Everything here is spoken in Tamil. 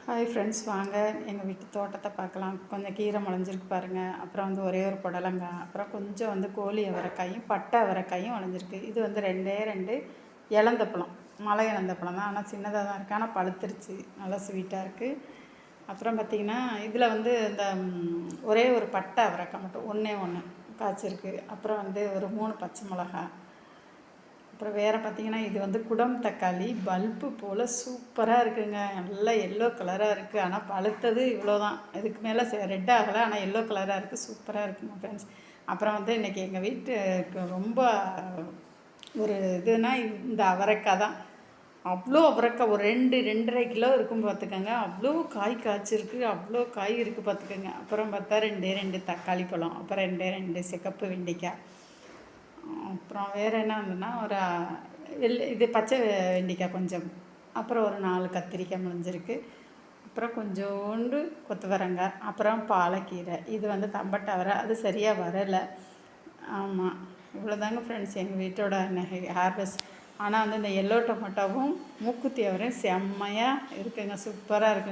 ஹாய் ஃப்ரெண்ட்ஸ், வாங்க எங்கள் வீட்டு தோட்டத்தை பார்க்கலாம். கொஞ்சம் கீரை முளைஞ்சிருக்கு பாருங்கள். அப்புறம் வந்து ஒரே ஒரு புடலங்காய், அப்புறம் கொஞ்சம் வந்து கோழி அவரைக்காயும் பட்டை அவரைக்காயும் முளைஞ்சிருக்கு. இது வந்து ரெண்டே ரெண்டு இலந்தப்பழம், மலை இலந்தப்பழம் தான். ஆனால் சின்னதாக தான் இருக்குது, ஆனால் பழுத்துருச்சு, நல்லா ஸ்வீட்டாக இருக்குது. அப்புறம் பார்த்திங்கன்னா இதில் வந்து இந்த ஒரே ஒரு பட்டை அவரைக்காய் மட்டும் ஒன்றே ஒன்று காய்ச்சிருக்கு. அப்புறம் வந்து ஒரு 3 பச்சை மிளகா. அப்புறம் வேறு பார்த்திங்கன்னா இது வந்து குடம் தக்காளி, பல்பு போல் சூப்பராக இருக்குதுங்க. நல்லா எல்லோ கலராக இருக்குது. ஆனால் பழுத்தது இவ்வளோ தான், இதுக்கு மேலே ரெட் ஆகலை. ஆனால் எல்லோ கலராக இருக்குது, சூப்பராக இருக்குங்க ஃப்ரெண்ட்ஸ். அப்புறம் வந்து இன்றைக்கி எங்கள் வீட்டுக்கு ரொம்ப ஒரு இதுனா இந்த அவரைக்காய் தான். அவ்வளோ அவரைக்காய் ஒரு 2-2.5 கிலோ இருக்கும் பார்த்துக்கோங்க. அவ்வளோ காய் காய்ச்சிருக்கு, அவ்வளோ காய் இருக்குது பார்த்துக்கோங்க. அப்புறம் பார்த்தா 2 தக்காளி பழம், அப்புறம் 2 சிகப்பு வெண்டைக்காய். அப்புறம் வேறு என்ன வந்துன்னா ஒரு இது பச்சை வெண்டைக்காய் கொஞ்சம், அப்புறம் ஒரு 4 கத்திரிக்காய் முளைஞ்சிருக்கு. அப்புறம் கொஞ்சோண்டு கொத்தவரங்காய், அப்புறம் பாலக்கீரை. இது வந்து தம்பட்டை அவரை, அது சரியாக வரலை. ஆமாம், இவ்வளோதாங்க ஃப்ரெண்ட்ஸ் எங்கள் வீட்டோட ஹார்வெஸ்ட். ஆனால் வந்து இந்த எல்லோ டொமேட்டோவும் மூக்குத்தி அவரையும் செம்மையாக இருக்குதுங்க, சூப்பராக இருக்குங்க.